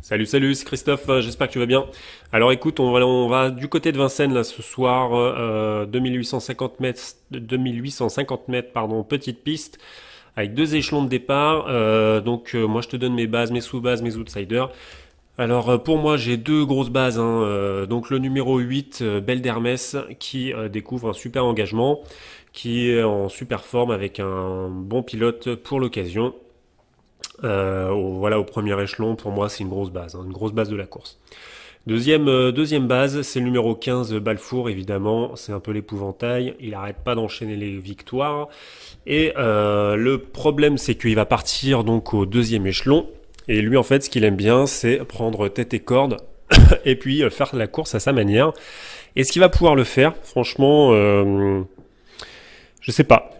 Salut, salut, c'est Christophe, j'espère que tu vas bien. Alors écoute, on va du côté de Vincennes là ce soir, 2850 mètres, 2850 mètres, pardon, petite piste, avec deux échelons de départ. Moi je te donne mes bases, mes sous-bases, mes outsiders. Alors pour moi j'ai deux grosses bases, hein. Donc le numéro 8, Belle d'Hermès, qui découvre un super engagement, qui est en super forme avec un bon pilote pour l'occasion. Voilà, au premier échelon, pour moi, c'est une grosse base, hein, une grosse base de la course. Deuxième base, c'est le numéro 15, Balfour, évidemment. C'est un peu l'épouvantail. Il arrête pas d'enchaîner les victoires. Et le problème, c'est qu'il va partir donc au deuxième échelon. Et lui, en fait, ce qu'il aime bien, c'est prendre tête et corde et puis faire la course à sa manière. Est-ce qu'il va pouvoir le faire? Franchement, je sais pas.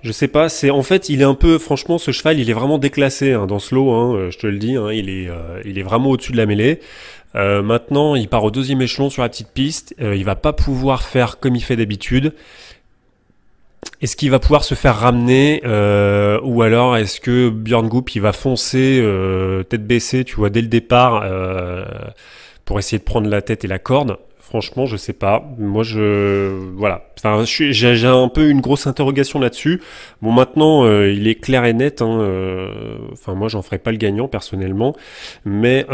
C'est en fait, il est un peu, franchement, ce cheval, il est vraiment déclassé hein, dans ce lot. Hein, je te le dis, hein, il est vraiment au-dessus de la mêlée. Maintenant, il part au deuxième échelon sur la petite piste. Il va pas pouvoir faire comme il fait d'habitude. Est-ce qu'il va pouvoir se faire ramener ou alors est-ce que Björn Goop il va foncer tête baissée, tu vois, dès le départ pour essayer de prendre la tête et la corde? Franchement, je sais pas. Moi, voilà. Enfin, j'ai un peu une grosse interrogation là-dessus. Bon, maintenant, il est clair et net. Hein, enfin, moi, j'en ferai pas le gagnant personnellement, mais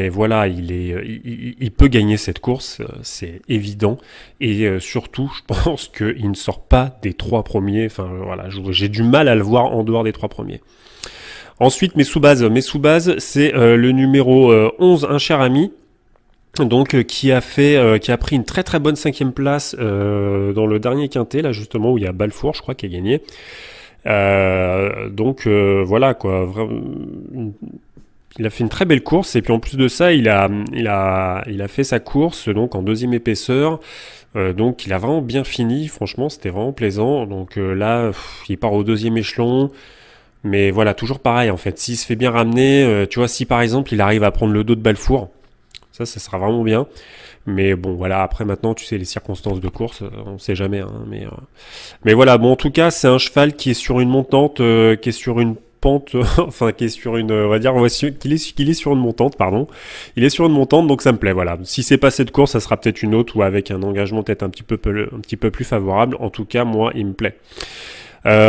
voilà, il peut gagner cette course, c'est évident. Et surtout, je pense qu'il ne sort pas des trois premiers. Enfin, voilà, j'ai du mal à le voir en dehors des trois premiers. Ensuite, mes sous-bases, c'est le numéro 11, Un cher ami. Donc qui a pris une très très bonne cinquième place dans le dernier quintet là justement où il y a Balfour je crois qui a gagné. Voilà quoi, il a fait une très belle course et puis en plus de ça il a fait sa course donc en deuxième épaisseur. Donc il a vraiment bien fini, franchement c'était vraiment plaisant. Donc là il part au deuxième échelon. Mais voilà, toujours pareil en fait, s'il se fait bien ramener, tu vois, si par exemple il arrive à prendre le dos de Balfour, ça sera vraiment bien. Mais bon, voilà, après maintenant, tu sais, les circonstances de course, on sait jamais. Hein, mais voilà, bon, en tout cas, c'est un cheval qui est sur une montante, qui est sur une pente, enfin, qui est sur une, on va dire, qu'il est sur une montante, pardon. Il est sur une montante, donc ça me plaît, voilà. Si c'est pas cette course, ça sera peut-être une autre ou avec un engagement peut-être un petit peu plus favorable. En tout cas, moi, il me plaît.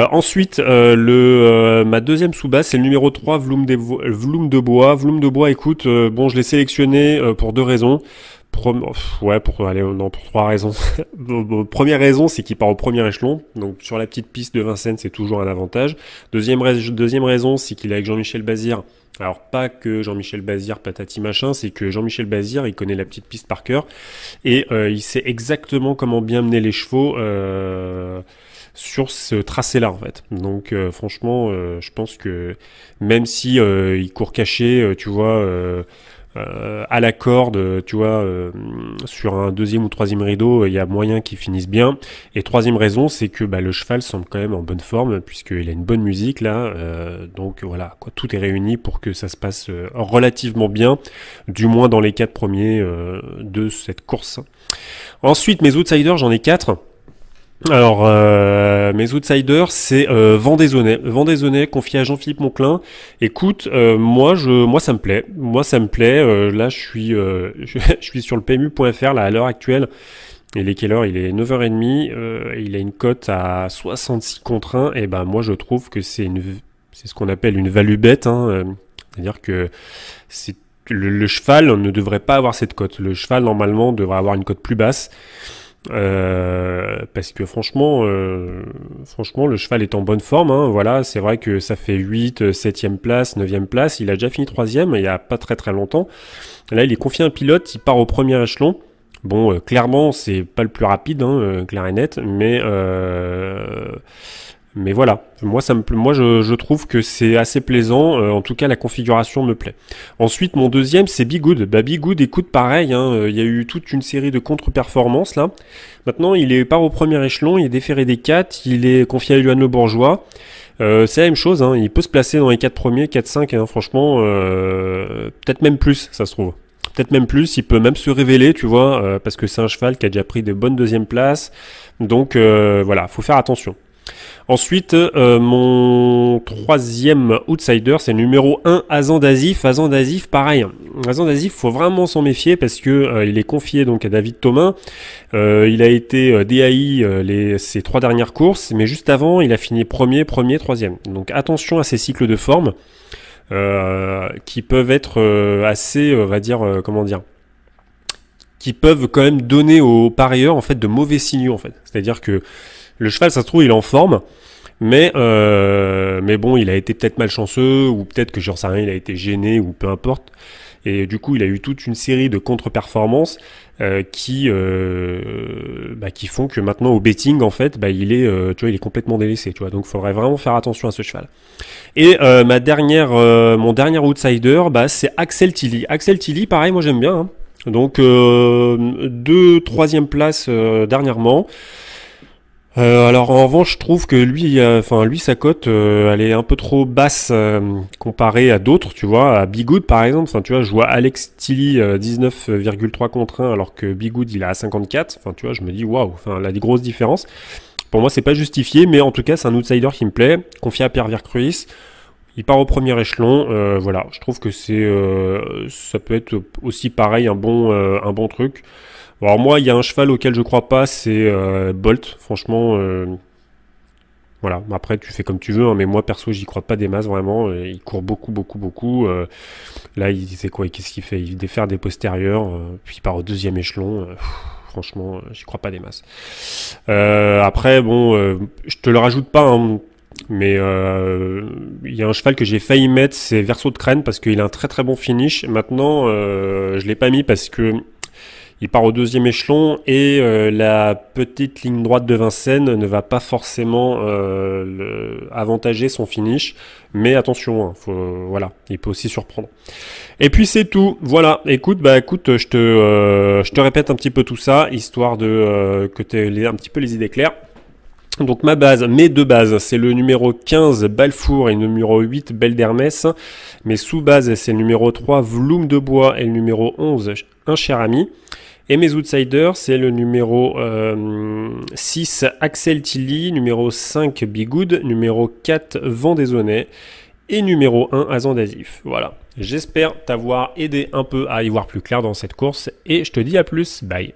Ensuite, ma deuxième sous-base, c'est le numéro 3, Vloum de Bois. Vloum de Bois, écoute, bon, je l'ai sélectionné pour deux raisons. Pour trois raisons. Première raison, c'est qu'il part au premier échelon. Donc, sur la petite piste de Vincennes, c'est toujours un avantage. Deuxième raison, c'est qu'il est avec Jean-Michel Bazir. Alors, pas que Jean-Michel Bazir, patati machin, c'est que Jean-Michel Bazir, il connaît la petite piste par cœur. Et il sait exactement comment bien mener les chevaux sur ce tracé-là en fait. Donc franchement, je pense que même si il court caché, tu vois, à la corde, tu vois, sur un deuxième ou troisième rideau, il y a moyen qu'il finisse bien. Et troisième raison, c'est que le cheval semble quand même en bonne forme puisqu'il a une bonne musique là. Donc voilà, quoi, tout est réuni pour que ça se passe relativement bien, du moins dans les 4 premiers de cette course. Ensuite, mes outsiders, j'en ai 4. Alors, mes outsiders, c'est Vendée-Zonay. Vendée-Zonay, confié à Jean-Philippe Monclin. Écoute, moi ça me plaît. Moi, ça me plaît. Là, je suis sur le PMU.fr, là, à l'heure actuelle. Il est quelle heure? Il est 9h30. Il a une cote à 66 contre 1. Et ben, moi, je trouve que c'est ce qu'on appelle une value bet, hein. C'est-à-dire que le cheval ne devrait pas avoir cette cote. Le cheval, normalement, devrait avoir une cote plus basse. Parce que franchement le cheval est en bonne forme, hein. Voilà, c'est vrai que ça fait 8, 7e place, 9e place, il a déjà fini 3e il y a pas très très longtemps. Là, il est confié à un pilote, il part au premier échelon. Bon, clairement, c'est pas le plus rapide, hein, clair et net, mais voilà, moi je trouve que c'est assez plaisant, en tout cas la configuration me plaît. Ensuite mon deuxième c'est Be Good. Be Good, écoute pareil, hein, il y a eu toute une série de contre-performances là. Maintenant il part au premier échelon, il est déféré des 4, il est confié à Johan Le Bourgeois. C'est la même chose, hein, il peut se placer dans les 4 premiers, 4-5, hein, franchement, peut-être même plus ça se trouve. Peut-être même plus, il peut même se révéler, tu vois, parce que c'est un cheval qui a déjà pris de bonnes deuxièmes places. Donc voilà, faut faire attention. Ensuite, mon troisième outsider, c'est le numéro 1, Azan Dazif. Azan Dazif, pareil. Azan Dazif, faut vraiment s'en méfier parce que il est confié donc à David Thomin. Il a été DAI ses 3 dernières courses, mais juste avant, il a fini premier, troisième. Donc attention à ces cycles de forme qui peuvent être assez, on va dire, comment dire, qui peuvent quand même donner aux parieurs en fait de mauvais signaux en fait. C'est-à-dire que le cheval, ça se trouve, il est en forme, mais bon, il a été peut-être malchanceux, ou peut-être que j'en sais rien, il a été gêné, ou peu importe. Et du coup, il a eu toute une série de contre-performances qui font que maintenant au betting, en fait, il est, tu vois, il est complètement délaissé, tu vois. Donc, il faudrait vraiment faire attention à ce cheval. Et mon dernier outsider, c'est Axel Tilly. Axel Tilly, pareil, moi j'aime bien. Hein. Donc, 2e place dernièrement. Alors en revanche, je trouve que lui, sa cote, elle est un peu trop basse comparée à d'autres, tu vois, à Bigood par exemple. Enfin, tu vois, je vois Alex Tilly 19,3 contre 1, alors que Bigood il est à 54. Enfin, tu vois, je me dis waouh, enfin, là, des grosses différences. Pour moi, c'est pas justifié, mais en tout cas, c'est un outsider qui me plaît. Confié à Pierre Vercruis, il part au premier échelon. Voilà, je trouve que ça peut être aussi pareil un bon truc. Alors moi, il y a un cheval auquel je crois pas, c'est Bolt. Franchement, voilà. Après, tu fais comme tu veux, hein, mais moi perso, j'y crois pas des masses vraiment. Il court beaucoup, beaucoup, beaucoup. Là, il sait quoi, qu'est-ce qu'il fait? Il défère des postérieurs, puis il part au 2e échelon. Franchement, j'y crois pas des masses. Après, bon, je te le rajoute pas, hein, mais il y a un cheval que j'ai failli mettre, c'est Verso de Crène parce qu'il a un très très bon finish. Maintenant, je l'ai pas mis parce que il part au 2e échelon et la petite ligne droite de Vincennes ne va pas forcément avantager son finish. Mais attention, hein, voilà, il peut aussi surprendre. Et puis c'est tout. Voilà. Écoute, je te répète un petit peu tout ça, histoire de que tu aies un petit peu les idées claires. Donc mes 2 bases, c'est le numéro 15 Balfour et le numéro 8 Belle d'Hermès. Mes sous-bases, c'est le numéro 3 Vloum de Bois et le numéro 11 Un cher ami. Et mes outsiders, c'est le numéro 6 Axel Tilly, numéro 5 Bigood, numéro 4 Vendésonnet et numéro 1 Azan Dazif. Voilà. J'espère t'avoir aidé un peu à y voir plus clair dans cette course et je te dis à plus. Bye.